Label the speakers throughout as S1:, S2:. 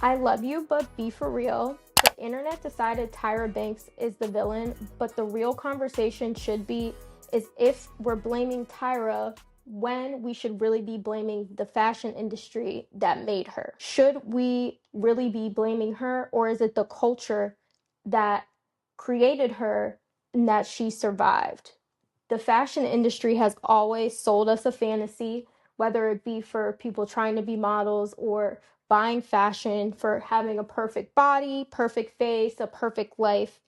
S1: I love you, but be for real. The internet decided Tyra Banks is the villain, but the real conversation should be is if we're blaming Tyra when we should really be blaming the fashion industry that made her. Should we really be blaming her, or is it the culture that created her and that she survived? The fashion industry has always sold us a fantasy, whether it be for people trying to be models or buying fashion for having a perfect body, perfect face, a perfect life.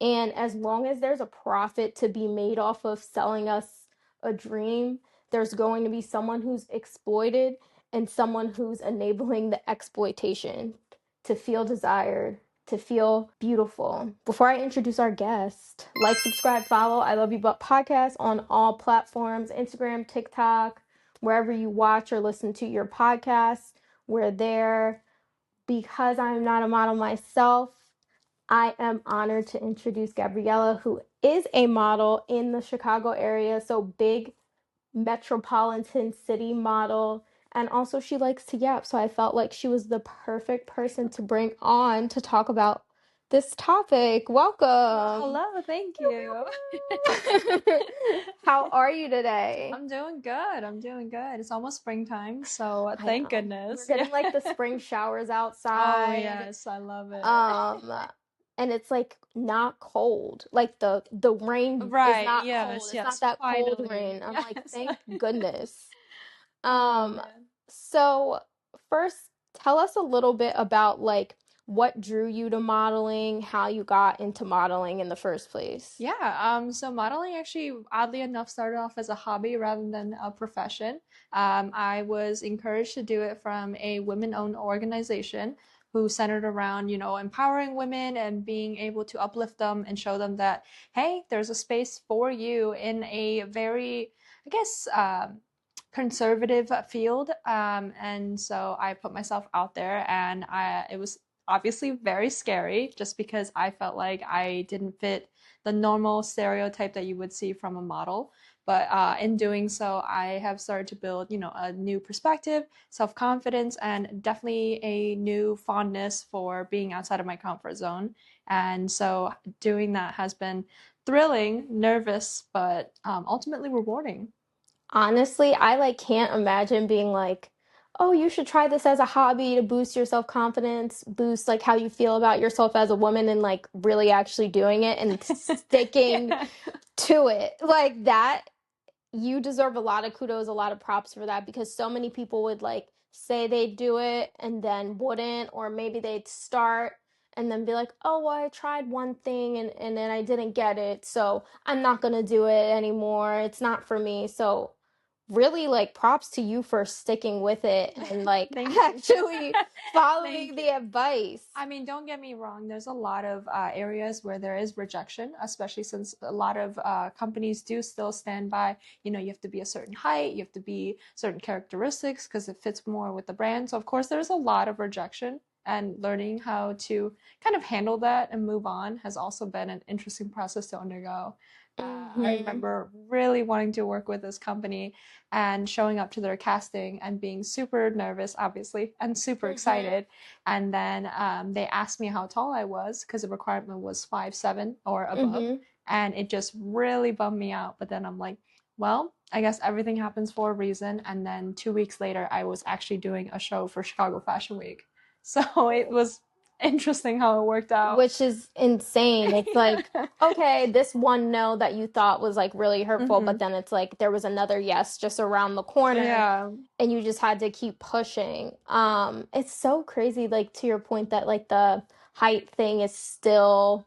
S1: And as long as there's a profit to be made off of selling us a dream, there's going to be someone who's exploited and someone who's enabling the exploitation to feel desired, to feel beautiful. Before I introduce our guest, like, subscribe, follow I Love You But podcast on all platforms, Instagram, TikTok, wherever you watch or listen to your podcasts. We're there. Because I'm not a model myself, I am honored to introduce Gabrielle, who is a model in the Chicago area, so big metropolitan city model. And also she likes to yap, so I felt like she was the perfect person to bring on to talk about this topic. Welcome.
S2: Hello, thank you.
S1: How are you today?
S2: I'm doing good. It's almost springtime, so thank goodness.
S1: We're getting like the spring showers outside.
S2: Oh yes, I love it.
S1: And it's like not cold. Like the rain is
S2: Right,
S1: not
S2: yes,
S1: cold. It's
S2: yes,
S1: not that cold
S2: finally.
S1: rain. I'm like,
S2: Yes.
S1: thank goodness.
S2: Oh man.
S1: So first, tell us a little bit about like what drew you to modeling, how you got into modeling in the first place.
S2: Yeah, so modeling actually, oddly enough, started off as a hobby rather than a profession. I was encouraged to do it from a women-owned organization who centered around, empowering women and being able to uplift them and show them that, hey, there's a space for you in a very, I guess, conservative field. And so I put myself out there, and it was obviously very scary just because I felt like I didn't fit the normal stereotype that you would see from a model. But in doing so, I have started to build, a new perspective, self-confidence, and definitely a new fondness for being outside of my comfort zone. And so doing that has been thrilling, nervous, but ultimately rewarding.
S1: Honestly, I like can't imagine being like, oh, you should try this as a hobby to boost your self-confidence, boost like how you feel about yourself as a woman and like really actually doing it and sticking to it. Like that, you deserve a lot of kudos, a lot of props for that because so many people would like say they'd do it and then wouldn't, or maybe they'd start and then be like, oh, well, I tried one thing and then I didn't get it, so I'm not gonna do it anymore. It's not for me. So really like props to you for sticking with it and like actually following the advice.
S2: I mean, don't get me wrong, there's a lot of areas where there is rejection, especially since a lot of companies do still stand by, you have to be a certain height, you have to be certain characteristics because it fits more with the brand. So, of course, there's a lot of rejection, and learning how to kind of handle that and move on has also been an interesting process to undergo. I remember really wanting to work with this company and showing up to their casting and being super nervous, obviously, and super excited. And then they asked me how tall I was because the requirement was 5'7" or above. And it just really bummed me out. But then I'm like, well, I guess everything happens for a reason. And then 2 weeks later, I was actually doing a show for Chicago Fashion Week. So it was interesting how it worked out.
S1: Which is insane. It's like, okay, this one no that you thought was like really hurtful, but then it's like there was another yes just around the corner.
S2: Yeah.
S1: And you just had to keep pushing. It's so crazy, like to your point that like the height thing is still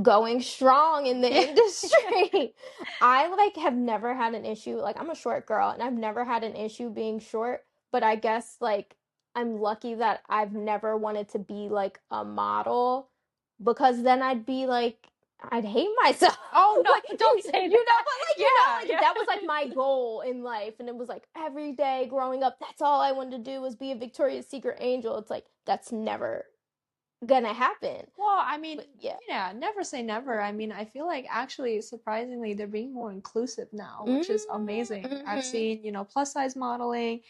S1: going strong in the industry. I like have never had an issue. Like I'm a short girl and I've never had an issue being short, but I guess like I'm lucky that I've never wanted to be like a model because then I'd be like I'd hate myself.
S2: Oh no,
S1: Like,
S2: don't say that.
S1: but like
S2: Yeah.
S1: that was like my goal in life, and it was like every day growing up, that's all I wanted to do was be a Victoria's Secret angel. It's like that's never gonna happen.
S2: Well, I mean,
S1: But yeah.
S2: yeah, never say never. I mean, I feel like actually, surprisingly, they're being more inclusive now, which is amazing. I've
S1: Mm-hmm.
S2: seen, plus size modeling,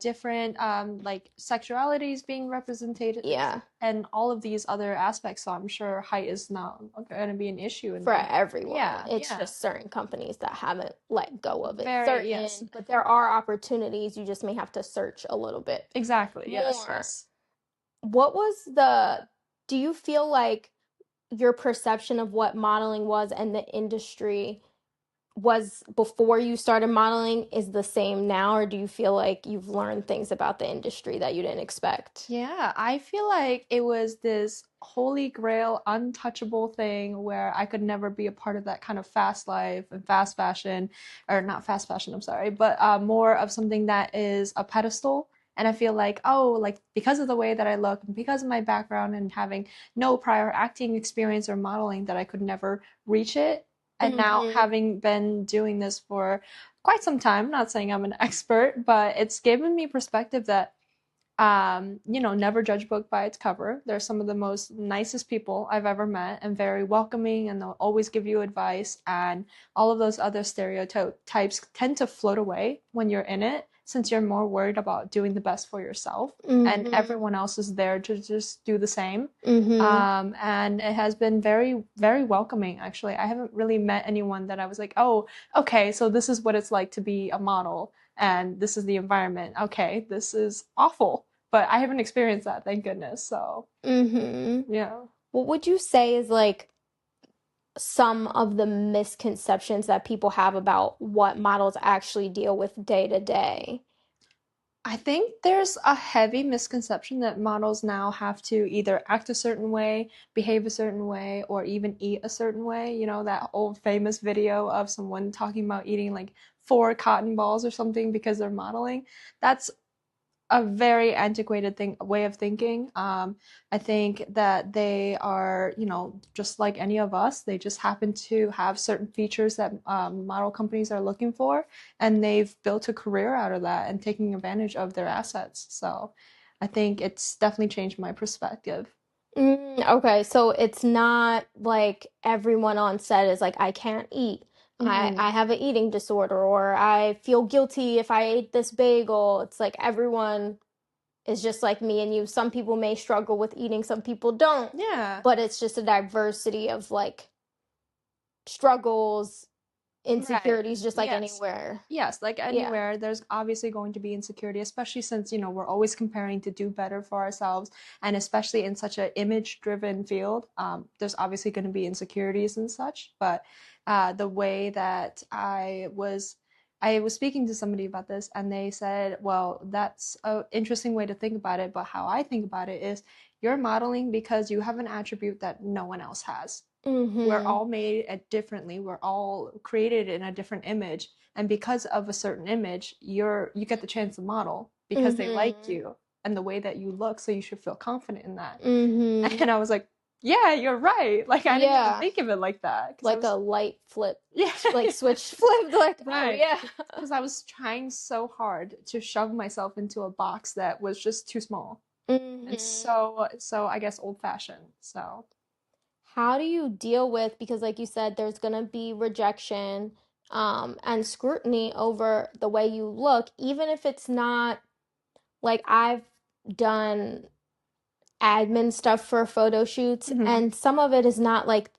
S2: different like sexualities being represented,
S1: Yeah.
S2: and all of these other aspects. So I'm sure height is not going to be an issue in
S1: For
S2: the.
S1: everyone.
S2: Yeah,
S1: It's
S2: yeah.
S1: just certain companies that haven't let go of it.
S2: Very, yes.
S1: Certain, but there are opportunities. You just may have to search a little bit
S2: Exactly. Yes,
S1: more.
S2: yes.
S1: What was do you feel like your perception of what modeling was and the industry was before you started modeling is the same now, or do you feel like you've learned things about the industry that you didn't expect?
S2: Yeah, I feel like it was this holy grail, untouchable thing where I could never be a part of that kind of fast life and fast fashion, or not fast fashion, I'm sorry, but more of something that is a pedestal. And I feel like, oh, like because of the way that I look and because of my background and having no prior acting experience or modeling, that I could never reach it. And now
S1: Mm-hmm.
S2: having been doing this for quite some time, not saying I'm an expert, but it's given me perspective that never judge a book by its cover. They're some of the most nicest people I've ever met and very welcoming, and they'll always give you advice. And all of those other stereotypes tend to float away when you're in it, since you're more worried about doing the best for yourself, and
S1: Mm-hmm.
S2: everyone else is there to just do the same.
S1: Mm-hmm.
S2: And it has been very, very welcoming, actually. I haven't really met anyone that I was like, oh, okay, so this is what it's like to be a model, and this is the environment. Okay, this is awful, but I haven't experienced that, thank goodness. So,
S1: Mm-hmm.
S2: yeah.
S1: What would you say is like some of the misconceptions that people have about what models actually deal with day to day?
S2: I think there's a heavy misconception that models now have to either act a certain way, behave a certain way, or even eat a certain way. You know, that old famous video of someone talking about eating like four cotton balls or something because they're modeling. That's a very antiquated way of thinking. I think that they are, just like any of us. They just happen to have certain features that model companies are looking for, and they've built a career out of that and taking advantage of their assets. So, I think it's definitely changed my perspective.
S1: Okay, so it's not like everyone on set is like, I can't eat. I
S2: Hmm.
S1: have an eating disorder, or I feel guilty if I ate this bagel. It's like everyone is just like me and you. Some people may struggle with eating, some people don't,
S2: Yeah.
S1: but it's just a diversity of like struggles,
S2: Right.
S1: insecurities, just like
S2: Yes.
S1: anywhere.
S2: Yes, like
S1: Yeah.
S2: anywhere, there's obviously going to be insecurity, especially since, we're always comparing to do better for ourselves. And especially in such an image-driven field, there's obviously going to be insecurities and such. But the way that I was speaking to somebody about this, and they said, well, that's an interesting way to think about it. But how I think about it is you're modeling because you have an attribute that no one else has. We're
S1: Mm-hmm.
S2: all made differently. We're all created in a different image, and because of a certain image, you get the chance to model because they like
S1: Mm-hmm.
S2: you and the way that you look. So you should feel confident in that.
S1: Mm-hmm.
S2: And I was like, yeah, you're right. Like I didn't even
S1: Yeah.
S2: think of it like that because I
S1: Like a
S2: was
S1: light flip,
S2: yeah
S1: like switch flipped, like, oh
S2: right,
S1: yeah.
S2: because I was trying so hard to shove myself into a box that was just too small and
S1: Mm-hmm.
S2: so I guess old fashioned. So.
S1: How do you deal with, because like you said, there's gonna be rejection, and scrutiny over the way you look, even if it's not like I've done admin stuff for photo shoots,
S2: Mhm.
S1: and some of it is not like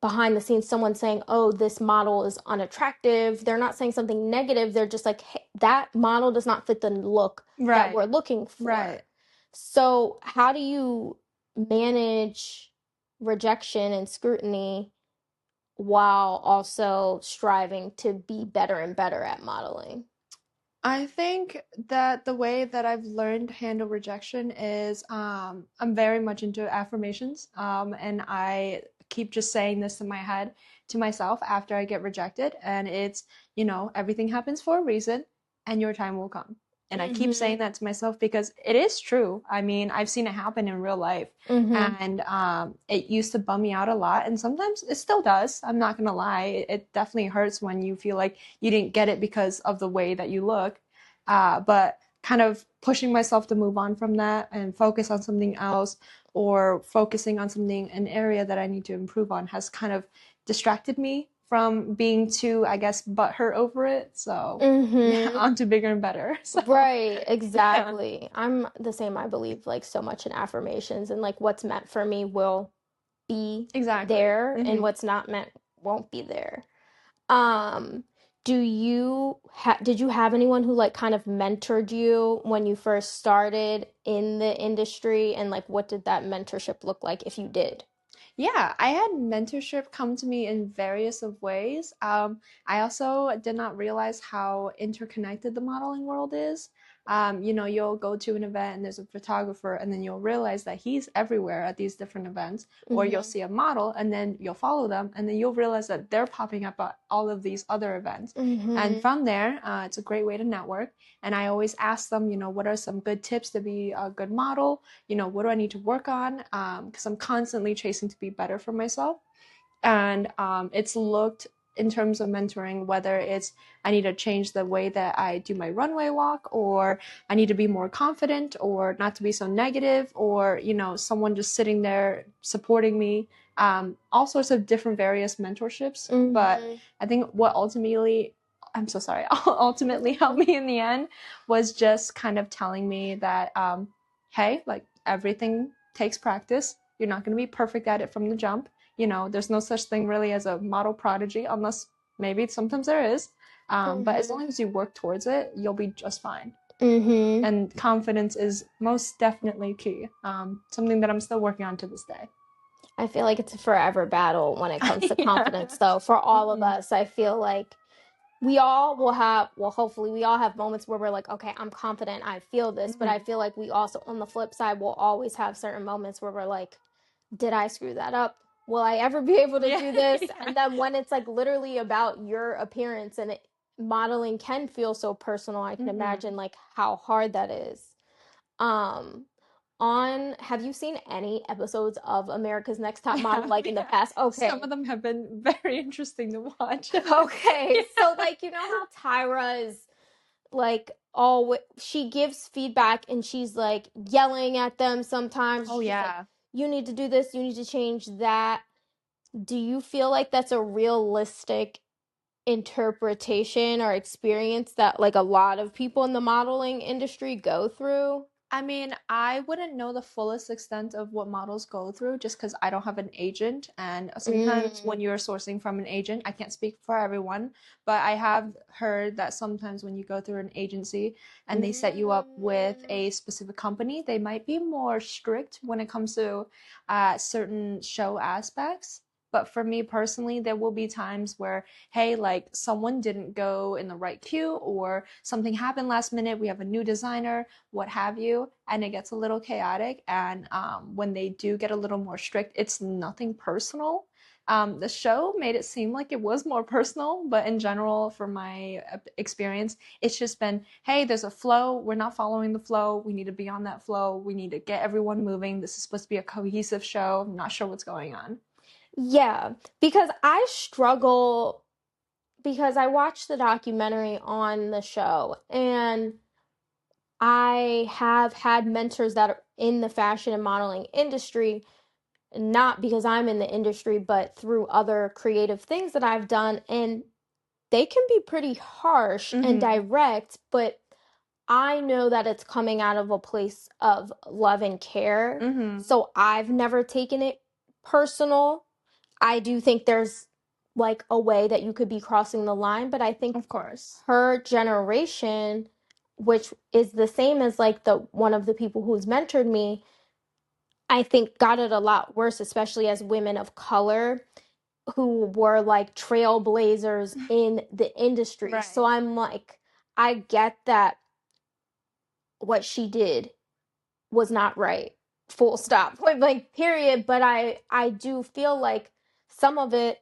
S1: behind the scenes someone saying, oh, this model is unattractive. They're not saying something negative. They're just like, hey, that model does not fit the look that
S2: Right,
S1: we're looking for.
S2: right.
S1: So, how do you manage rejection and scrutiny while also striving to be better and better at modeling?
S2: I think that the way that I've learned to handle rejection is I'm very much into affirmations. And I keep just saying this in my head to myself after I get rejected. And it's, everything happens for a reason and your time will come. And I keep
S1: Mm-hmm.
S2: saying that to myself because it is true. I mean, I've seen it happen in real life.
S1: Mm-hmm.
S2: And it used to bum me out a lot. And sometimes it still does. I'm not gonna lie. It definitely hurts when you feel like you didn't get it because of the way that you look. But kind of pushing myself to move on from that and focus on something else, or focusing on something, an area that I need to improve on, has kind of distracted me from being too, I guess, butthurt over it. So yeah,
S1: Mm-hmm.
S2: on to bigger and better. So
S1: Right,
S2: yeah.
S1: exactly. I'm the same. I believe like so much in affirmations and like what's meant for me will be
S2: Exactly.
S1: there and what's not meant won't be there. Um, did you have anyone who like kind of mentored you when you first started in the industry, and like what did that mentorship look like if you did?
S2: Yeah, I had mentorship come to me in various of ways. I also did not realize how interconnected the modeling world is. You'll go to an event and there's a photographer, and then you'll realize that he's everywhere at these different events. Or you'll
S1: Mm-hmm.
S2: see a model and then you'll follow them, and then you'll realize that they're popping up at all of these other events. And
S1: Mm-hmm.
S2: from there, it's a great way to network. And I always ask them, what are some good tips to be a good model? What do I need to work on? Because I'm constantly chasing to be better for myself. And it's looked in terms of mentoring, whether it's I need to change the way that I do my runway walk, or I need to be more confident, or not to be so negative, or, someone just sitting there supporting me. All sorts of different various mentorships. But
S1: Mm-hmm.
S2: I think what I'm so sorry, ultimately helped me in the end was just kind of telling me that, hey, like everything takes practice. You're not going to be perfect at it from the jump. There's no such thing really as a model prodigy, unless maybe sometimes there is. But as
S1: Mm-hmm.
S2: long as you work towards it, you'll be just fine.
S1: Mm-hmm.
S2: And confidence is most definitely key. Something that I'm still working on to this day.
S1: I feel like it's a forever battle when it comes to
S2: Yeah.
S1: confidence, though, for all of
S2: Mhm.
S1: us. I feel like we all will have, well, hopefully, we all have moments where we're like, okay, I'm confident, I feel this. But I
S2: Mhm.
S1: feel like we also, on the flip side, will always have certain moments where we're like, did I screw that up? Will I ever be able to
S2: Yeah.
S1: do this?
S2: Yeah.
S1: And then when it's like literally about your appearance and modeling can feel so personal, I can
S2: Mhm.
S1: imagine like how hard that is. Um, have you seen any episodes of America's Next Top Model
S2: Yeah.
S1: like in the
S2: Yeah.
S1: past?
S2: Some
S1: Okay.
S2: of them have been very interesting to watch.
S1: Okay.
S2: Yeah.
S1: So like you know how Tyra is like all she gives feedback and she's like yelling at them sometimes.
S2: Oh
S1: She's like,
S2: yeah.
S1: you need to do this, you need to change that. Do you feel like that's a realistic interpretation or experience that like a lot of people in the modeling industry go through?
S2: I mean, I wouldn't know the fullest extent of what models go through just because I don't have an agent. And sometimes
S1: Mm.
S2: when you're sourcing from an agent, I can't speak for everyone, but I have heard that sometimes when you go through an agency and they set you up with
S1: Mm.
S2: a specific company, they might be more strict when it comes to certain show aspects. But for me personally, there will be times where, hey, like someone didn't go in the right queue, or something happened last minute, we have a new designer, what have you, and it gets a little chaotic. And when they do get a little more strict, it's nothing personal. The show made it seem like it was more personal, but in general, from my experience, it's just been, hey, there's a flow. We're not following the flow. We need to be on that flow. We need to get everyone moving. This is supposed to be a cohesive show. I'm not sure what's going on.
S1: Yeah, because I struggle because I watched the documentary on the show and I have had mentors that are in the fashion and modeling industry, not because I'm in the industry, but through other creative things that I've done. And they can be pretty harsh and
S2: Mm-hmm.
S1: direct, but I know that it's coming out of a place of love and care.
S2: Mm-hmm.
S1: So I've never taken it personal. I do think there's like a way that you could be crossing the line, but I think
S2: Of course.
S1: her generation, which is the same as like the one of the people who's mentored me, I think got it a lot worse, especially as women of color who were like trailblazers in the industry. So
S2: Right.
S1: I'm like, I get that what she did was not right. Full stop. Point blank period. But I do feel like some of it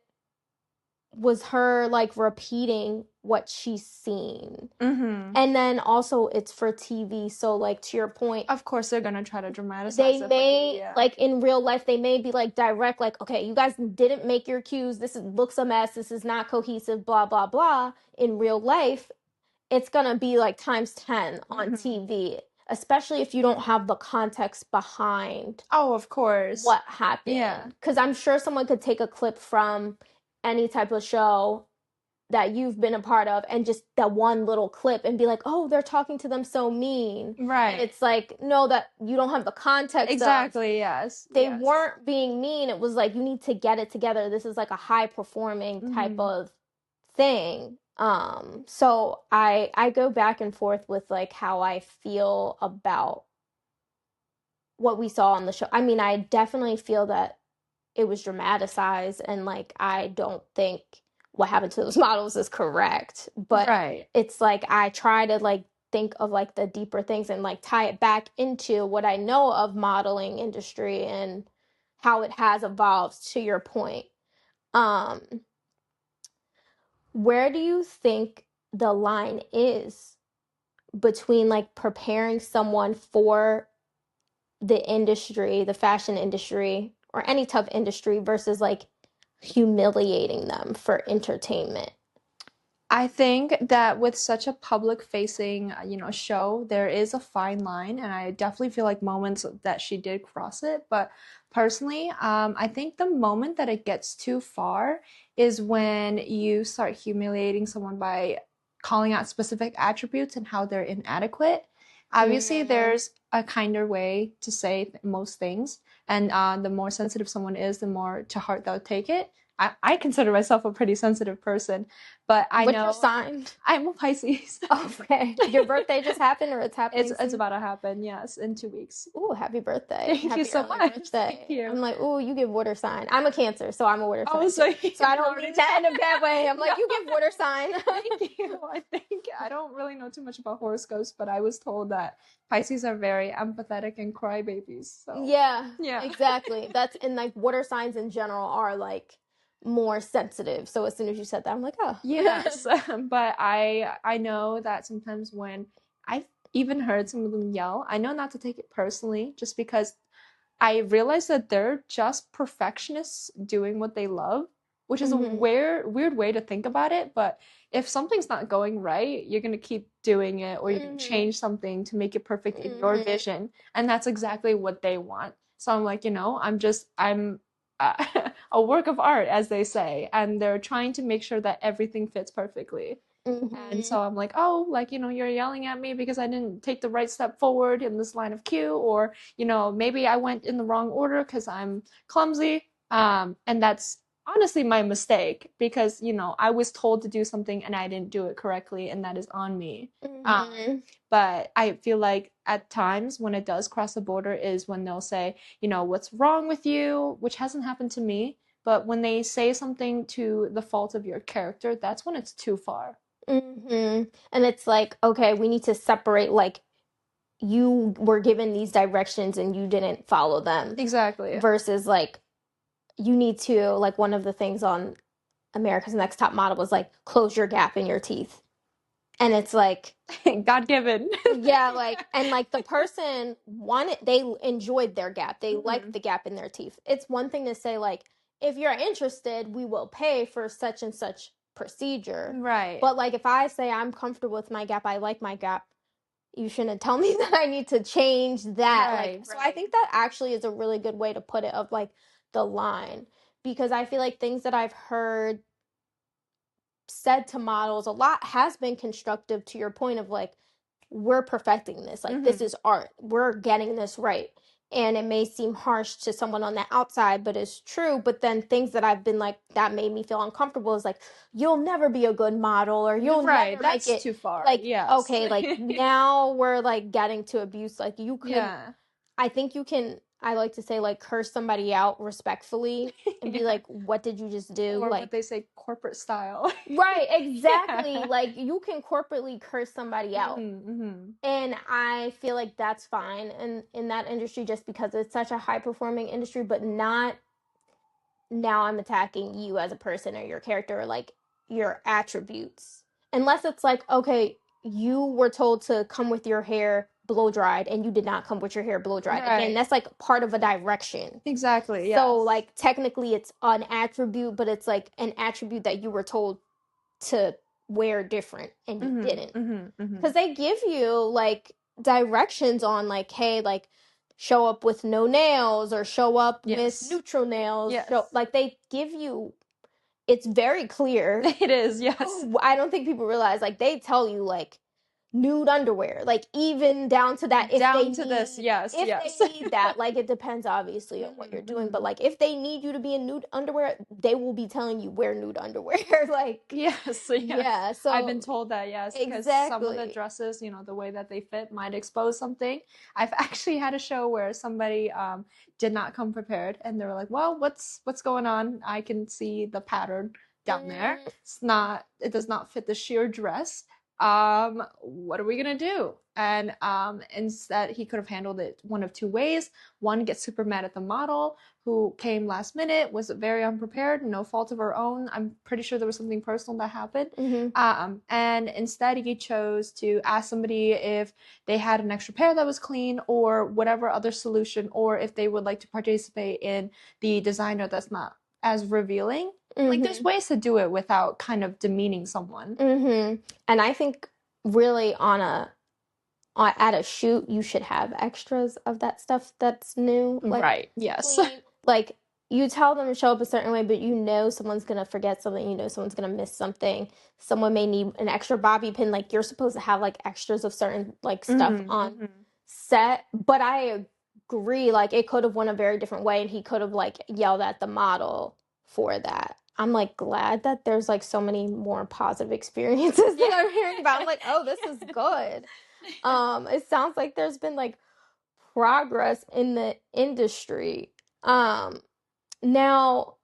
S1: was her like repeating what she's seen.
S2: Mm-hmm.
S1: And then also it's for TV. So like to your point,
S2: Of course, they're gonna try to
S1: they
S2: dramatize it for you.
S1: may
S2: Yeah.
S1: like in real life they may be like direct like okay you guys didn't make your cues, looks a mess, this is not cohesive, blah blah blah. In real life it's gonna be like times 10 on TV, especially if you don't have the context behind
S2: Oh, of course.
S1: what
S2: Yeah.
S1: happened. Because I'm sure someone could take a clip from any type of show that you've been a part of and just that one little clip and be like, oh, they're talking to them so mean.
S2: Right.
S1: And it's like, no, that you don't have the context of
S2: Exactly, yes.
S1: they
S2: Yes.
S1: weren't being mean. It was like, you need to get it together. This is like a high performing type of thing. So I go back and forth with like how I feel about what we saw on the show. I mean, I definitely feel that it was dramatized and like I don't think what happened to those models is correct, but
S2: Right.
S1: it's like I try to like think of like the deeper things and like tie it back into what I know of modeling industry and how it has evolved, to your point. um where do you think the line is between like preparing someone for the industry, the fashion industry, or any tough industry versus like humiliating them for entertainment?
S2: I think that with such a public facing, show, there is a fine line, and I definitely feel like moments that she did cross it. But personally, I think the moment that it gets too far is when you start humiliating someone by calling out specific attributes and how they're inadequate. Obviously, there's a kinder way to say most things, and the more sensitive someone is, the more to heart they'll take it. I consider myself a pretty sensitive person, but I
S1: What's
S2: know
S1: your sign?
S2: I'm a Pisces.
S1: Okay. Your birthday just happened or it's happening
S2: It's
S1: soon?
S2: about to happen, yes, in 2 weeks.
S1: Ooh, happy birthday.
S2: Thank
S1: Happy
S2: you so
S1: early
S2: much.
S1: birthday.
S2: Thank you.
S1: I'm like, ooh, you give water sign. I'm a Cancer, so I'm a water sign.
S2: Oh, so
S1: So I don't mean that in a bad way. I'm like, you give water sign.
S2: Thank you. I don't really know too much about horoscopes, but I was told that Pisces are very empathetic and crybabies. So
S1: Yeah,
S2: yeah.
S1: exactly. That's, and like water signs in general are like more sensitive. So as soon as you said that, I'm like, oh.
S2: Yes, but I know that sometimes when I've even heard some of them yell, I know not to take it personally, just because I realize that they're just perfectionists doing what they love, which is a weird way to think about it. But if something's not going right, you're gonna keep doing it, or you're gonna change something to make it perfect in your vision, and that's exactly what they want. So I'm like, I'm a work of art, as they say, and they're trying to make sure that everything fits perfectly. And so I'm like, oh, like, you're yelling at me because I didn't take the right step forward in this line of cue, or, maybe I went in the wrong order because I'm clumsy. And that's honestly my mistake because, I was told to do something and I didn't do it correctly, and that is on me. But I feel like at times when it does cross the border is when they'll say, what's wrong with you, which hasn't happened to me. But when they say something to the fault of your character, that's when it's too far.
S1: And it's like, okay, we need to separate, like, you were given these directions and you didn't follow them.
S2: Exactly.
S1: Versus like, you need to, like, one of the things on America's Next Top Model was like, close your gap in your teeth. And it's like,
S2: God given.
S1: yeah, like, and like the person wanted, they enjoyed their gap. They liked the gap in their teeth. It's one thing to say, like, if you're interested, we will pay for such and such procedure.
S2: Right.
S1: But like, if I say I'm comfortable with my gap, I like my gap, you shouldn't tell me that I need to change that.
S2: Right,
S1: Like, so I think that actually is a really good way to put it, of like the line, because I feel like things that I've heard said to models a lot has been constructive, to your point of like, we're perfecting this, like this is art, we're getting this right. And it may seem harsh to someone on the outside, but it's true. But then things that I've been like, that made me feel uncomfortable, is like, you'll never be a good model, or you'll never
S2: that's
S1: make it
S2: too far.
S1: like,
S2: yes.
S1: okay, like now we're like getting to abuse. Like you could, I think you can, I like to say, like, curse somebody out respectfully and be like, what did you just do?
S2: Or
S1: like
S2: what they say, corporate style.
S1: Right, exactly. Like, you can corporately curse somebody out. And I feel like that's fine in that industry, just because it's such a high performing industry, but not, now I'm attacking you as a person or your character, or like your attributes. Unless it's like, okay, you were told to come with your hair blow dried and you did not come with your hair blow dried.
S2: Right.
S1: Again, that's like part of a direction.
S2: Exactly. Yes.
S1: So like technically it's an attribute, but it's like an attribute that you were told to wear different and you didn't.
S2: Mm-hmm.
S1: Because they give you like directions on like, hey, like show up with no nails or show up with neutral nails.
S2: Yes.
S1: Like they give you, it's very clear.
S2: It is, yes.
S1: I don't think people realize, like they tell you like nude underwear, like even down to that, if
S2: down
S1: they
S2: to
S1: need,
S2: this, yes,
S1: if
S2: yes.
S1: they need that, like it depends obviously on what you're doing, but like if they need you to be in nude underwear, they will be telling you wear nude underwear. Like
S2: yes.
S1: yeah, so
S2: I've been told that, yes, because some of the
S1: exactly.
S2: dresses, you know, the way that they fit might expose something. I've actually had a show where somebody did not come prepared, and they were like, "Well, what's going on? I can see the pattern down there. It does not fit the sheer dress. What are we gonna do?" And instead, he could have handled it one of two ways. One, get super mad at the model who came last minute, was very unprepared, no fault of her own. I'm pretty sure there was something personal that happened. And instead, he chose to ask somebody if they had an extra pair that was clean or whatever other solution, or if they would like to participate in the designer that's not as revealing. Like, there's ways to do it without kind of demeaning someone.
S1: And I think really at a shoot, you should have extras of that stuff that's new. Like,
S2: right. Yes.
S1: clean. Like, you tell them to show up a certain way, but you know someone's going to forget something. You know someone's going to miss something. Someone may need an extra bobby pin. Like, you're supposed to have, like, extras of certain, like, stuff on set. But I agree. Like, it could have went a very different way, and he could have, like, yelled at the model for that. I'm, like, glad that there's, like, so many more positive experiences that I'm hearing about. I'm like, oh, this is good. It sounds like there's been like progress in the industry. Now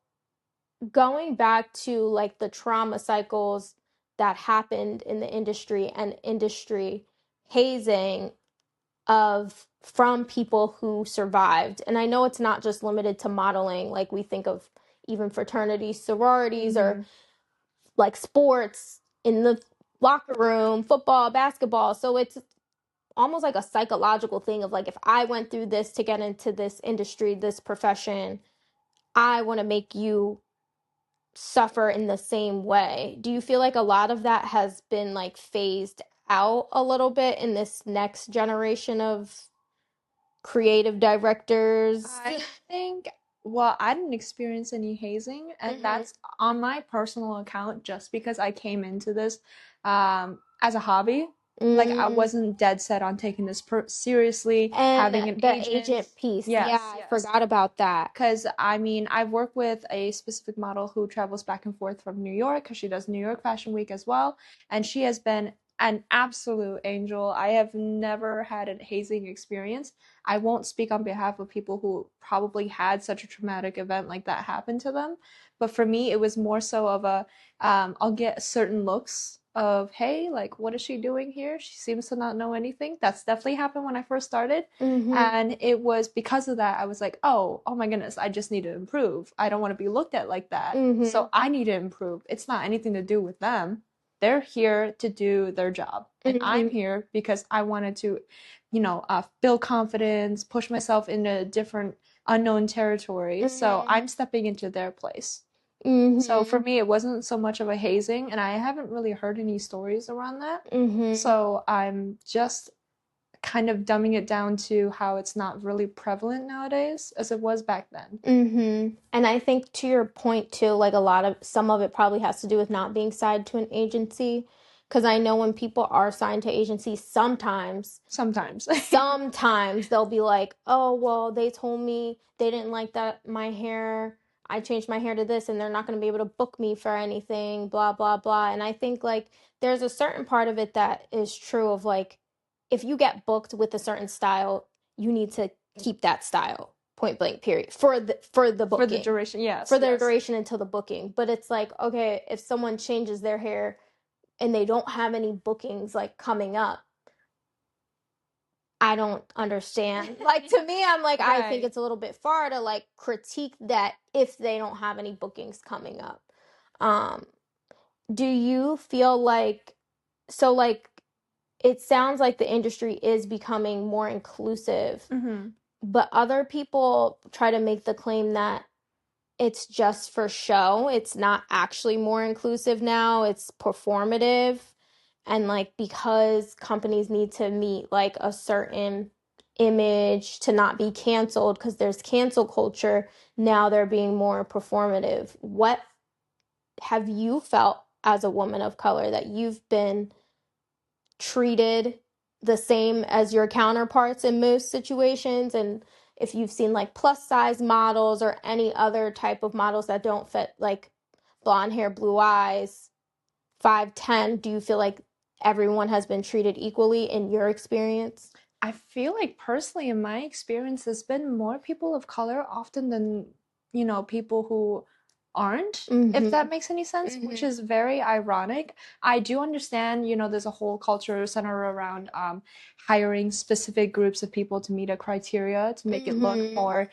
S1: going back to like the trauma cycles that happened in the industry and industry hazing from people who survived. And I know it's not just limited to modeling, like we think of even fraternities, sororities, or like sports in the locker room, football, basketball. So it's almost like a psychological thing of like, if I went through this to get into this industry, this profession, I want to make you suffer in the same way. Do you feel like a lot of that has been like phased out a little bit in this next generation of creative directors?
S2: I think, well, I didn't experience any hazing, and that's on my personal account just because I came into this as a hobby. Like, I wasn't dead set on taking this seriously,
S1: And
S2: having an
S1: the
S2: agent.
S1: agent piece.
S2: Yes,
S1: Yeah, I
S2: yes.
S1: forgot about that.
S2: Because, I mean, I've worked with a specific model who travels back and forth from New York because she does New York Fashion Week as well. And she has been an absolute angel. I have never had a hazing experience. I won't speak on behalf of people who probably had such a traumatic event like that happen to them. But for me, it was more so of I'll get certain looks of, hey, like, what is she doing here? She seems to not know anything. That's definitely happened when I first started. And it was because of that, I was like, oh my goodness, I just need to improve. I don't want to be looked at like that. So I need to improve. It's not anything to do with them. They're here to do their job. And I'm here because I wanted to, build confidence, push myself into different unknown territory. So I'm stepping into their place. So for me, it wasn't so much of a hazing, and I haven't really heard any stories around that. So I'm just kind of dumbing it down to how it's not really prevalent nowadays as it was back then.
S1: And I think to your point too, like some of it probably has to do with not being signed to an agency. Because I know when people are signed to agencies, sometimes they'll be like, oh, well, they told me they didn't like that my hair. I changed my hair to this and they're not going to be able to book me for anything, blah, blah, blah. And I think like there's a certain part of it that is true of like, if you get booked with a certain style, you need to keep that style, point blank, period, for the booking.
S2: For the duration, yes.
S1: For their duration until the booking. But it's like, okay, if someone changes their hair and they don't have any bookings like coming up, I don't understand. Like, to me, I'm like, I think it's a little bit far to like critique that if they don't have any bookings coming up. Do you feel like, so like, it sounds like the industry is becoming more inclusive, but other people try to make the claim that it's just for show. It's not actually more inclusive now. It's performative. And like because companies need to meet like a certain image to not be canceled because there's cancel culture, now they're being more performative. What have you felt as a woman of color that you've been treated the same as your counterparts in most situations? And if you've seen like plus size models or any other type of models that don't fit like blonde hair, blue eyes, 5'10", do you feel like everyone has been treated equally in your experience?
S2: I feel like personally, in my experience, there's been more people of color often than, people who aren't, if
S1: Mm-hmm.
S2: that makes any sense, which
S1: Mm-hmm.
S2: is very ironic. I do understand, there's a whole culture centered around hiring specific groups of people to meet a criteria to make it look
S1: Mm-hmm.
S2: more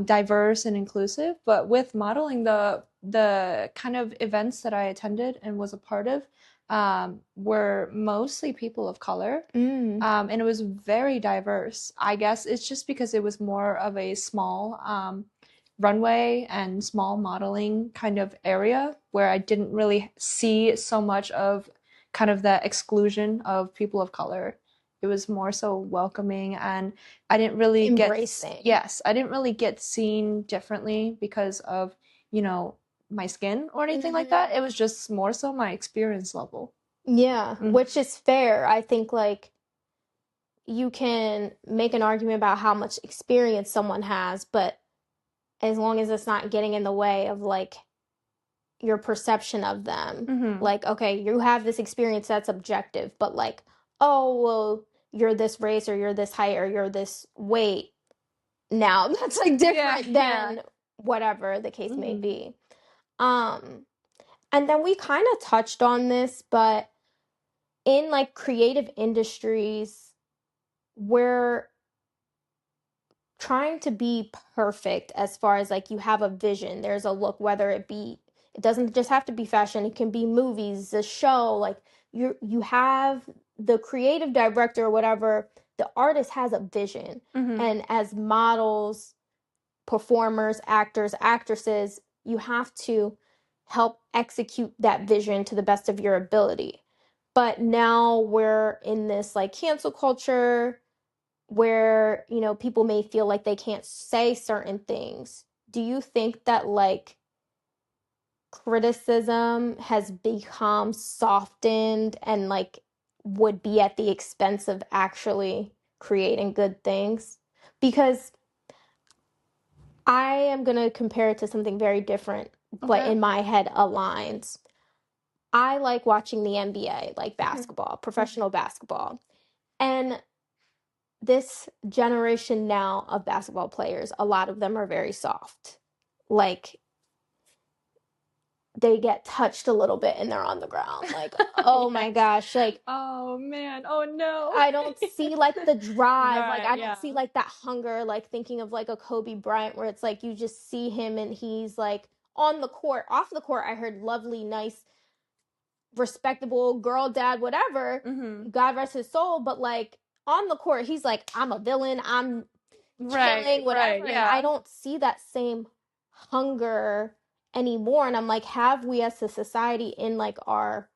S2: diverse and inclusive. But with modeling, the kind of events that I attended and was a part of were mostly people of color.
S1: Mm.
S2: And it was very diverse. I guess it's just because it was more of a small runway and small modeling kind of area where I didn't really see so much of kind of the exclusion of people of color. It was more so welcoming, and I didn't really
S1: Embracing.
S2: yes, I didn't really get seen differently because of, you know, my skin or anything like
S1: Mm-hmm.
S2: that. It was just more so my experience level.
S1: Yeah,
S2: Mm-hmm.
S1: which is fair. I think like you can make an argument about how much experience someone has, but as long as it's not getting in the way of like your perception of them.
S2: Mm-hmm.
S1: Like, okay, you have this experience that's objective, but like, oh, well, you're this race or you're this height or you're this weight. Now that's like
S2: Yeah,
S1: different
S2: yeah.
S1: than whatever the case may
S2: Mm-hmm.
S1: be. Um, and then we kind of touched on this, but in like creative industries, we're trying to be perfect as far as like you have a vision. There's a look, whether it be, it doesn't just have to be fashion, it can be movies, a show, like you have the creative director or whatever, the artist has a vision.
S2: Mm-hmm.
S1: And as models, performers, actors, actresses, you have to help execute that vision to the best of your ability. But now we're in this like cancel culture where, people may feel like they can't say certain things. Do you think that like criticism has become softened and like would be at the expense of actually creating good things? Because I am going to compare it to something very different, but
S2: Okay.
S1: in my head aligns. I like watching the NBA, like
S2: Mhm.
S1: basketball, professional basketball. And this generation now of basketball players, a lot of them are very soft. Like they get touched a little bit and they're on the ground. Like, oh my
S2: Yes.
S1: gosh, like
S2: Oh man. Oh no.
S1: I don't see like the drive, like
S2: Right,
S1: I don't
S2: yeah.
S1: see like that hunger, like thinking of like a Kobe Bryant where it's like you just see him and he's like on the court, off the court. I heard lovely, nice, respectable girl dad, whatever.
S2: Mm-hmm.
S1: God rest his soul, but like on the court, he's like, I'm a villain, I'm
S2: Right,
S1: killing,
S2: right,
S1: whatever. And I
S2: yeah.
S1: don't see that same hunger anymore. And I'm like, have we as a society in like our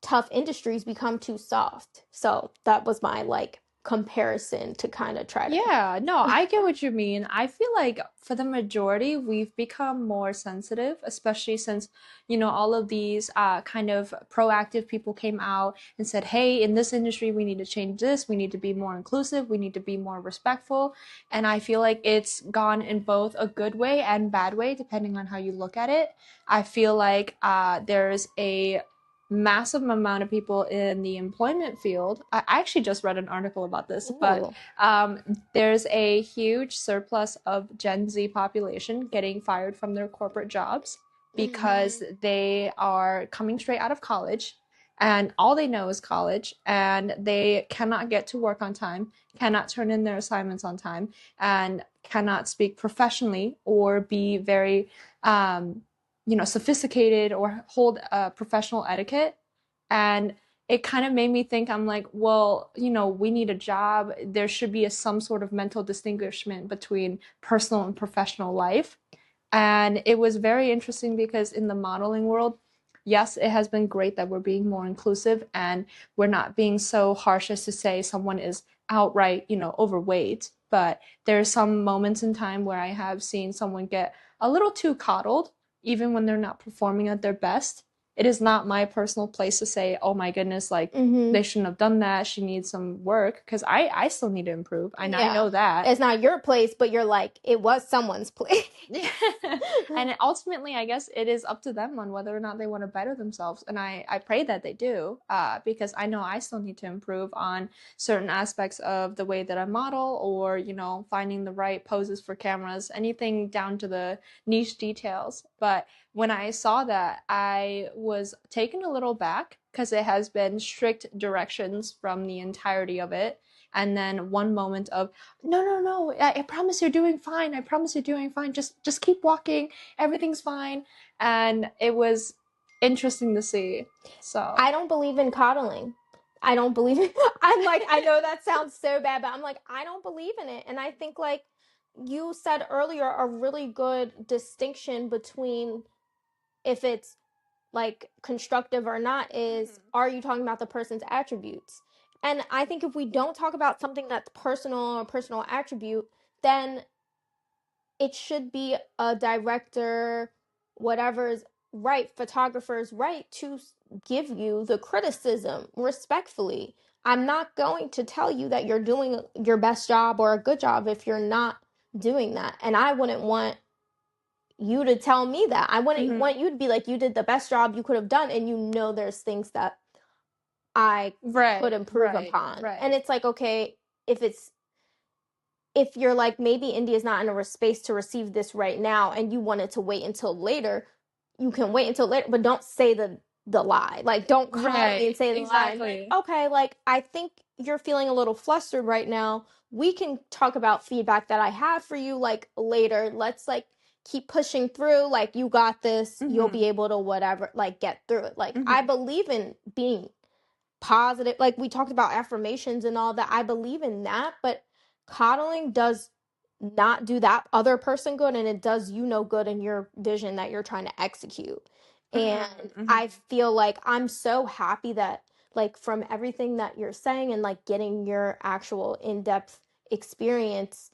S1: tough industries become too soft? So that was my like comparison to kind of try to.
S2: Yeah, no, I get what you mean. I feel like for the majority, we've become more sensitive, especially since, all of these kind of proactive people came out and said, hey, in this industry, we need to change this. We need to be more inclusive. We need to be more respectful. And I feel like it's gone in both a good way and bad way, depending on how you look at it. I feel like there's a massive amount of people in the employment field. I actually just read an article about this, but
S1: Ooh.
S2: um, there's a huge surplus of Gen Z population getting fired from their corporate jobs because
S1: Mm-hmm.
S2: they are coming straight out of college and all they know is college and they cannot get to work on time, cannot turn in their assignments on time, and cannot speak professionally or be very sophisticated or hold a professional etiquette. And it kind of made me think, I'm like, well, we need a job. There should be some sort of mental distinguishment between personal and professional life. And it was very interesting because in the modeling world, yes, it has been great that we're being more inclusive and we're not being so harsh as to say someone is outright, overweight. But there are some moments in time where I have seen someone get a little too coddled, even when they're not performing at their best. It is not my personal place to say, oh my goodness, like they shouldn't have done that. She needs some work because I still need to improve. And I know that.
S1: It's not your place, but you're like, it was someone's place.
S2: And ultimately, I guess it is up to them on whether or not they want to better themselves. And I pray that they do, because I know I still need to improve on certain aspects of the way that I model or, finding the right poses for cameras, anything down to the niche details. But when I saw that, I was taken a little back because it has been strict directions from the entirety of it. And then one moment of, no, no, no, I promise you're doing fine. I promise you're doing fine. Just keep walking. Everything's fine. And it was interesting to see. So
S1: I don't believe in coddling. I don't believe it. I'm like, I know that sounds so bad, but I'm like, I don't believe in it. And I think, like you said earlier, a really good distinction between if it's like constructive or not is, are you talking about the person's attributes? And I think if we don't talk about something that's personal or personal attribute, then it should be a director, whatever's right, photographer's right to give you the criticism respectfully. I'm not going to tell you that you're doing your best job or a good job if you're not doing that. And I wouldn't want you to tell me that. I wouldn't want you to be like, you did the best job you could have done, and there's things that I could improve upon. And it's like, okay, if you're like, maybe India's not in a space to receive this right now and you wanted to wait until later, you can wait until later, but don't say the lie. Like, don't come at me and say the lie. Like, okay, like, I think you're feeling a little flustered right now. We can talk about feedback that I have for you, like, later. Let's, like, keep pushing through. Like, you got this. You'll be able to whatever, like, get through it. Like, I believe in being positive. Like, we talked about affirmations and all that. I believe in that, but coddling does not do that other person good, and it does no good in your vision that you're trying to execute. And I feel like I'm so happy that, like, from everything that you're saying and like getting your actual in-depth experience,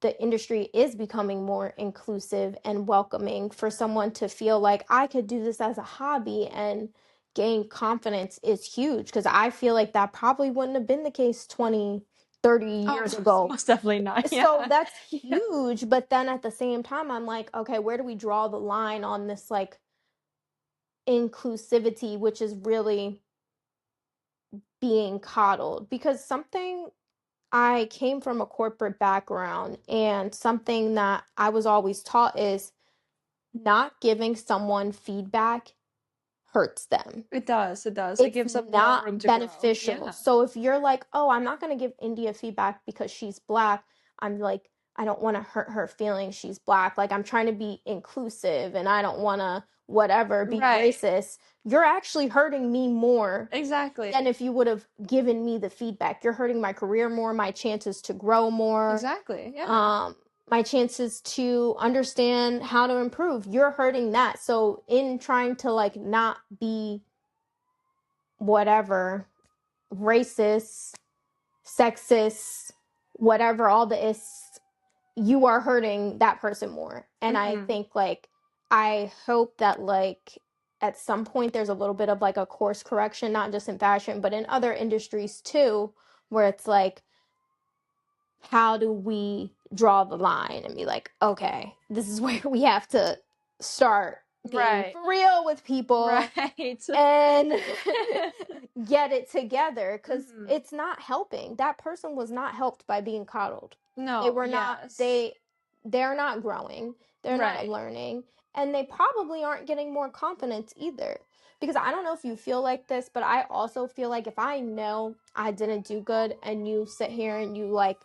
S1: the industry is becoming more inclusive and welcoming for someone to feel like I could do this as a hobby and gain confidence is huge, because I feel like that probably wouldn't have been the case 20, 30 years ago.
S2: Most definitely not.
S1: So that's huge. But then at the same time, I'm like, okay, where do we draw the line on this, like, inclusivity, which is really being coddled? Because I came from a corporate background, and something that I was always taught is not giving someone feedback hurts them.
S2: It does. It
S1: It's
S2: gives them more
S1: not
S2: room to
S1: beneficial.
S2: grow. Yeah.
S1: So if you're like, oh, I'm not going to give India feedback because she's Black, I'm like, I don't want to hurt her feelings. She's Black. Like, I'm trying to be inclusive and I don't want to whatever be racist. You're actually hurting me more than if you would have given me the feedback. You're hurting my career more, my chances to grow more.
S2: Yeah.
S1: My chances to understand how to improve. You're hurting that. So in trying to, like, not be whatever, racist, sexist, whatever, all the ists, you are hurting that person more. And I think, like, I hope that, like, at some point there's a little bit of, like, a course correction, not just in fashion, but in other industries too, where it's like, how do we draw the line and be like, okay, this is where we have to start being for real with people and get it together, because it's not helping. That person was not helped by being coddled.
S2: No,
S1: they were not. They're not growing. They're not learning, and they probably aren't getting more confidence either. Because I don't know if you feel like this, but I also feel like if I know I didn't do good and you sit here and you, like,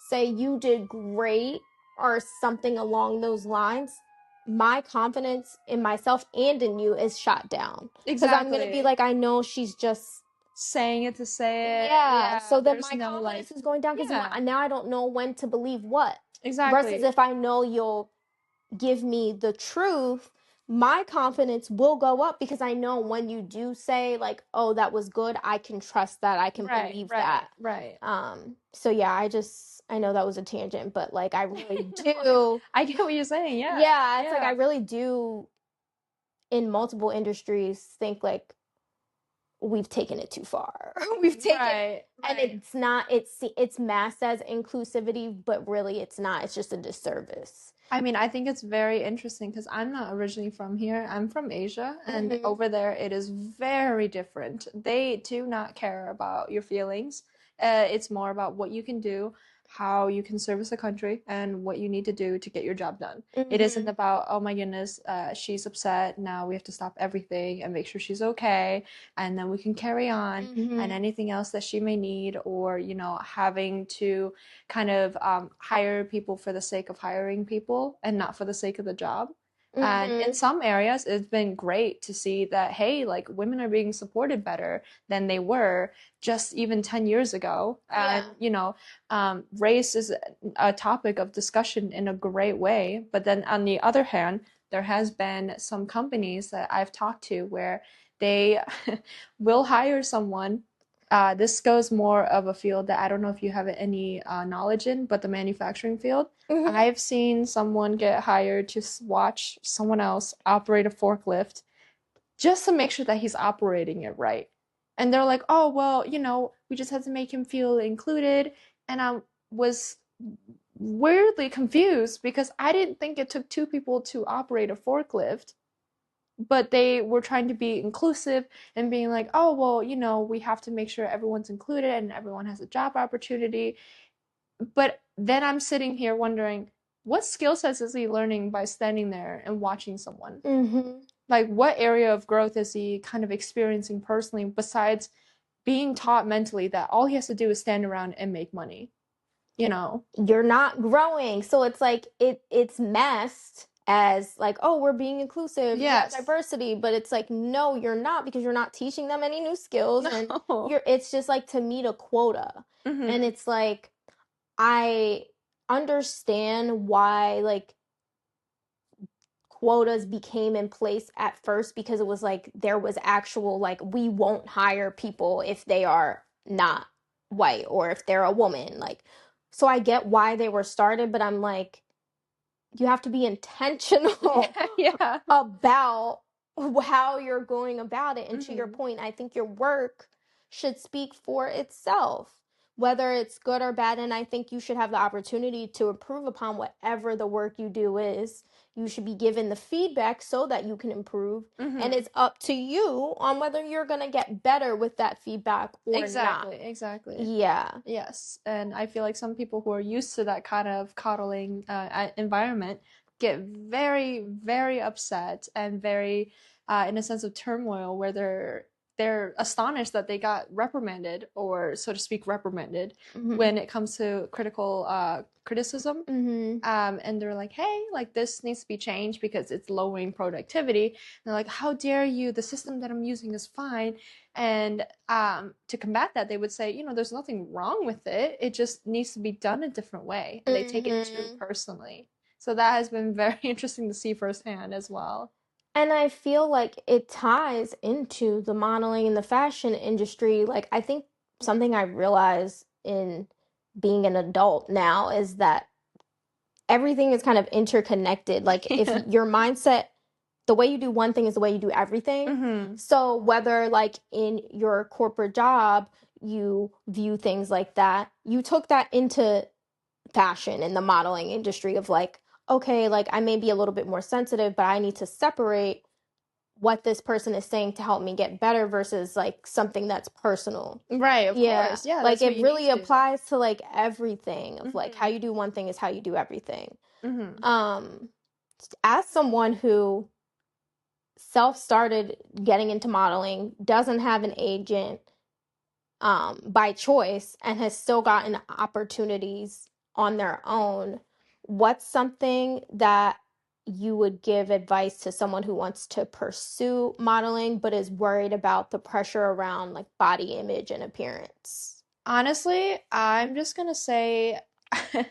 S1: say you did great or something along those lines, my confidence in myself and in you is shot down. Because I'm going to be like, I know she's just
S2: saying it to say it.
S1: Yeah. So then my confidence is going down, because now I don't know when to believe what. Versus if I know you'll give me the truth, my confidence will go up because I know when you do say like, oh, that was good, I can trust that, I can
S2: Right,
S1: believe that.
S2: right, right.
S1: So yeah, I know that was a tangent, but like I really
S2: No,
S1: do.
S2: I get what you're saying. Yeah,
S1: Yeah, it's like I
S2: yeah.
S1: really do in multiple industries think like we've taken it too far. We've taken
S2: Right,
S1: and
S2: right.
S1: it's not it's masked as inclusivity, but really it's not. It's just a disservice.
S2: I mean, I think it's very interesting because I'm not originally from here. I'm from Asia, and
S1: Mhm.
S2: over there it is very different. They do not care about your feelings. It's more about what you can do, how you can service the country, and what you need to do to get your job done. It isn't
S1: Mhm.
S2: about, oh my goodness, she's upset. Now we have to stop everything and make sure she's okay, and then we can carry on. And
S1: Mhm.
S2: anything else that she may need, or, having to kind of hire people for the sake of hiring people and not for the sake of the job. And in
S1: Mhm.
S2: some areas, it's been great to see that, hey, like women are being supported better than they were just even 10 years ago.
S1: Yeah.
S2: And, race is a topic of discussion in a great way. But then on the other hand, there has been some companies that I've talked to where they will hire someone. This goes more of a field that I don't know if you have any knowledge in, but the manufacturing field.
S1: Mhm.
S2: I've seen someone get hired to watch someone else operate a forklift just to make sure that he's operating it right. And they're like, oh, well, we just had to make him feel included. And I was weirdly confused because I didn't think it took two people to operate a forklift, but they were trying to be inclusive and being like, oh, well, we have to make sure everyone's included and everyone has a job opportunity. But then I'm sitting here wondering, what skill sets is he learning by standing there and watching someone?
S1: Mhm.
S2: Like, what area of growth is he kind of experiencing personally besides being taught mentally that all he has to do is stand around and make money, you know?
S1: You're not growing. So it's like it's masked as like, oh, we're being inclusive, yeah,
S2: Yes.
S1: diversity, but it's like no, you're not because you're not teaching them any new skills and
S2: No.
S1: you're it's just like to meet a quota. And
S2: Mm-hmm.
S1: it's like I understand why like quotas became in place at first because it was like there was actual like we won't hire people if they are not white or if they're a woman like so I get why they were started but I'm like you have to be intentional
S2: Yeah, yeah.
S1: about how you're going about it. And to your
S2: Mm-hmm.
S1: point, I think your work should speak for itself, whether it's good or bad. And I think you should have the opportunity to improve upon whatever the work you do is. You should be given the feedback so that you can improve. And
S2: Mm-hmm.
S1: it's up to you on whether you're going to get better with that feedback or not.
S2: Exactly, exactly.
S1: Yeah.
S2: Yes, and I feel like some people who are used to that kind of coddling environment get very, very upset and very, in a sense of turmoil, where they're astonished that they got reprimanded, or so to speak, reprimanded
S1: Mm-hmm.
S2: when it comes to critical criticism.
S1: Mm-hmm.
S2: And they're like, hey, like this needs to be changed because it's lowering productivity. And they're like, how dare you? The system that I'm using is fine. And to combat that, they would say, there's nothing wrong with it. It just needs to be done a different way. And they take it too
S1: Mm-hmm.
S2: personally. So that has been very interesting to see firsthand as well.
S1: And I feel like it ties into the modeling and the fashion industry. Like, I think something I realize in being an adult now is that everything is kind of interconnected. Like, if
S2: Yeah.
S1: your mindset, the way you do one thing is the way you do everything.
S2: Mm-hmm.
S1: So, whether like in your corporate job, you view things like that, you took that into fashion and the modeling industry of like, okay, like I may be a little bit more sensitive, but I need to separate what this person is saying to help me get better versus like something that's personal.
S2: Right, of
S1: Yeah.
S2: course. Yeah,
S1: Like
S2: that's what
S1: it
S2: you need
S1: really
S2: to do.
S1: applies to like everything of like how
S2: Mm-hmm.
S1: you do one thing is how you do everything.
S2: Mm-hmm.
S1: Um as someone who self started getting into modeling, doesn't have an agent by choice and has still gotten opportunities on their own, what's something that you would give advice to someone who wants to pursue modeling but is worried about the pressure around like body image and appearance?
S2: Honestly, I'm just gonna say I'm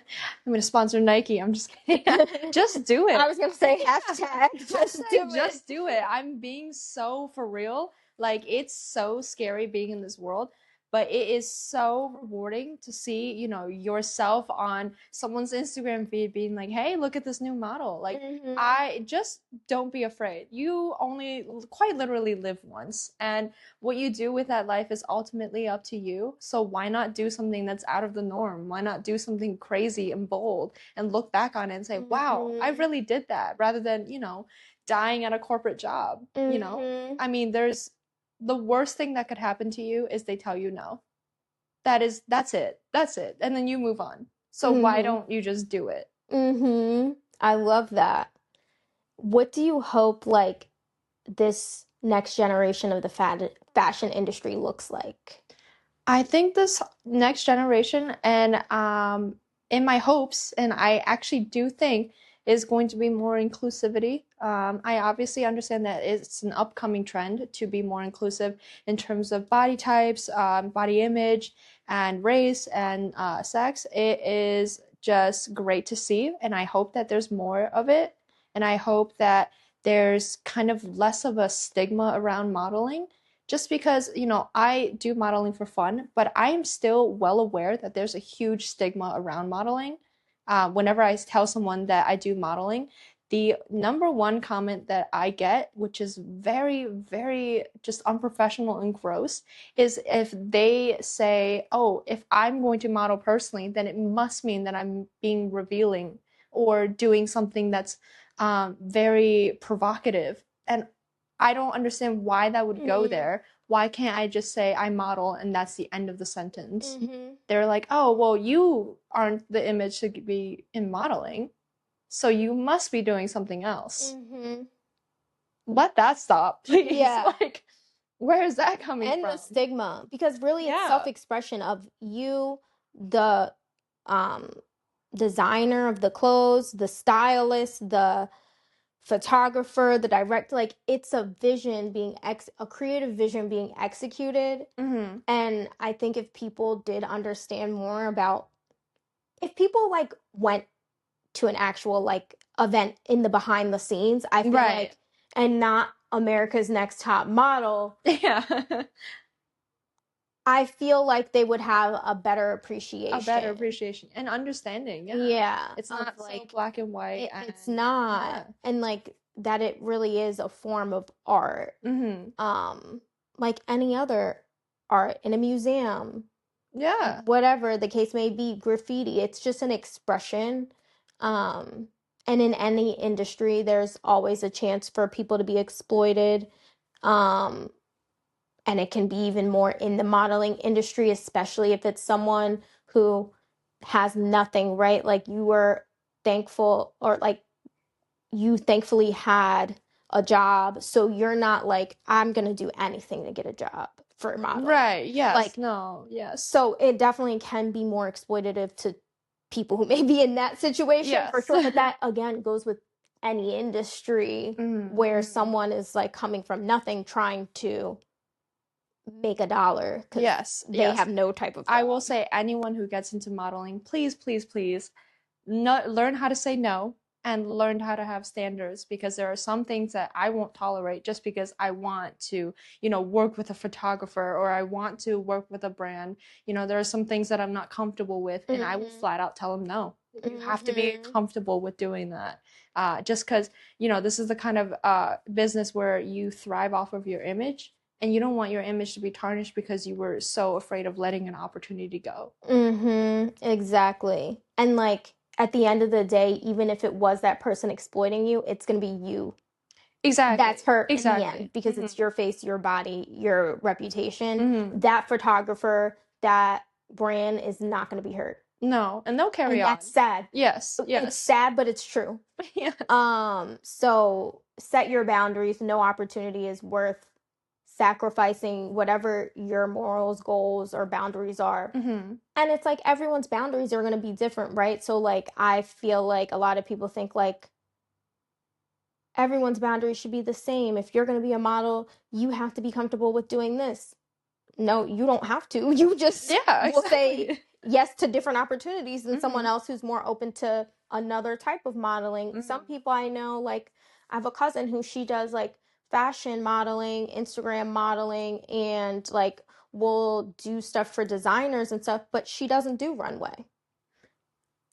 S2: gonna sponsor Nike. I'm just kidding. Just do it.
S1: I was gonna say hashtag just do it.
S2: Just do it. I'm being so for real. Like it's so scary being in this world, but it is so rewarding to see, yourself on someone's Instagram feed being like, "Hey, look at this new model." Like I just don't be afraid. You only quite literally live once, and what you do with that life is ultimately up to you. So why not do something that's out of the norm? Why not do something crazy and bold and look back on it and say, wow, I really did that, rather than, dying at a corporate job, I mean, there's the worst thing that could happen to you is they tell you no. That's it. That's it. And then you move on. So why don't you just do it?
S1: I love that. What do you hope like this next generation of the fashion industry looks like?
S2: I think this next generation and in my hopes, and I actually do think is going to be more inclusivity. I obviously understand that it's an upcoming trend to be more inclusive in terms of body types, body image, and race and sex. It is just great to see, and I hope that there's more of it. And I hope that there's kind of less of a stigma around modeling just because, I do modeling for fun, but I am still well aware that there's a huge stigma around modeling. Whenever I tell someone that I do modeling, the number one comment that I get, which is very, very just unprofessional and gross, is if they say, oh, if I'm going to model personally, then it must mean that I'm being revealing or doing something that's very provocative. And I don't understand why that would go there. Why can't I just say I model and that's the end of the sentence? They're like, oh, well, you aren't the image to be in modeling, so you must be doing something else. Let that stop, please.
S1: Yeah.
S2: Like, where is that coming
S1: and
S2: from?
S1: the stigma, because really it's self-expression of you, the designer of the clothes, the stylist, the photographer, the director. Like it's a vision being a creative vision being executed. And I think if people did understand more about, if people like went to an actual like event in the behind the scenes, I feel like, and not America's Next Top Model,
S2: Yeah.
S1: I feel like they would have a better appreciation.
S2: A better appreciation and understanding. Yeah.
S1: Yeah.
S2: It's not like so black and white.
S1: It's not. Yeah. And like that it really is a form of art. Like any other art in a museum.
S2: Yeah.
S1: Whatever the case may be, graffiti, it's just an expression. And in any industry, there's always a chance for people to be exploited. And it can be even more in the modeling industry, especially if it's someone who has nothing, right? Like you were thankful, or like you thankfully had a job, so you're not like, I'm gonna do anything to get a job for modeling.
S2: Right. Yes.
S1: Like,
S2: no. Yes.
S1: So it definitely can be more exploitative to people who may be in that situation, for sure. But that again goes with any industry where someone is like coming from nothing trying to make a dollar, because they have no type of job.
S2: I will say anyone who gets into modeling, please, please, please, learn how to say no and learn how to have standards, because there are some things that I won't tolerate just because I want to, work with a photographer or I want to work with a brand. There are some things that I'm not comfortable with, and I will flat out tell them no. You have to be comfortable with doing that. Just because, this is the kind of business where you thrive off of your image. And you don't want your image to be tarnished because you were so afraid of letting an opportunity go.
S1: Exactly. And like at the end of the day, even if it was that person exploiting you, it's going to be you.
S2: Exactly.
S1: That's hurt in the end, because it's your face, your body, your reputation. That photographer, that brand is not going to be hurt.
S2: No, and they'll carry on.
S1: That's sad.
S2: Yes.
S1: It's sad, but it's true. So set your boundaries. No opportunity is worth sacrificing whatever your morals, goals, or boundaries are. And it's like everyone's boundaries are going to be different, right? So like I feel like a lot of people think like everyone's boundaries should be the same. If you're going to be a model, you have to be comfortable with doing this. No, you don't have to. You just will say, yes to different opportunities than someone else who's more open to another type of modeling. Some people I know, like I have a cousin who she does like fashion modeling, Instagram modeling, and like will do stuff for designers and stuff, but she doesn't do runway.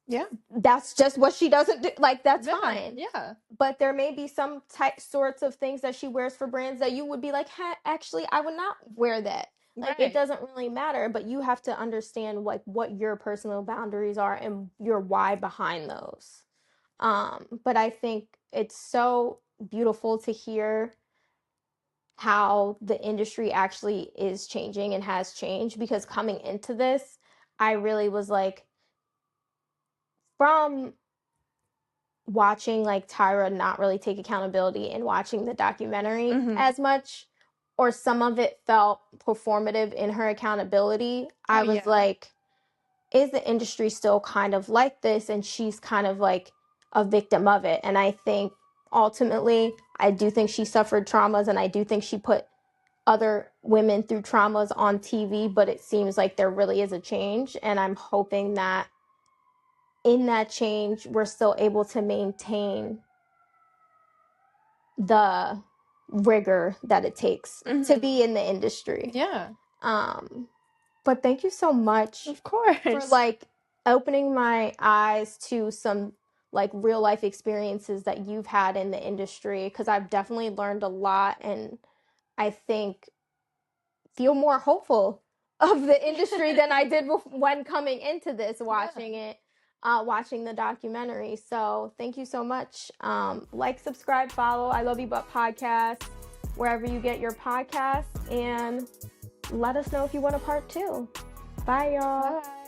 S2: Yeah.
S1: That's just what she doesn't do. Like, that's
S2: Yeah.
S1: fine.
S2: Yeah.
S1: But there may be some sorts of things that she wears for brands that you would be like, hey, actually, I would not wear that. Like, it doesn't really matter, but you have to understand like what your personal boundaries are and your why behind those. But I think it's so beautiful to hear how the industry actually is changing and has changed, because coming into this, I really was like, from watching like Tyra not really take accountability and watching the documentary as much, or some of it felt performative in her accountability, I was like, is the industry still kind of like this? And she's kind of like a victim of it. And I think ultimately, I do think she suffered traumas, and I do think she put other women through traumas on TV, but it seems like there really is a change. And I'm hoping that in that change, we're still able to maintain the rigor that it takes to be in the industry.
S2: Yeah.
S1: But thank you so much,
S2: Of course,
S1: for like opening my eyes to some like real life experiences that you've had in the industry, because I've definitely learned a lot, and I think feel more hopeful of the industry than I did when coming into this, watching it, watching the documentary. So thank you so much. Like, subscribe, follow I Love You But podcast wherever you get your podcasts, and let us know if you want a part 2. Bye, y'all.
S2: Bye.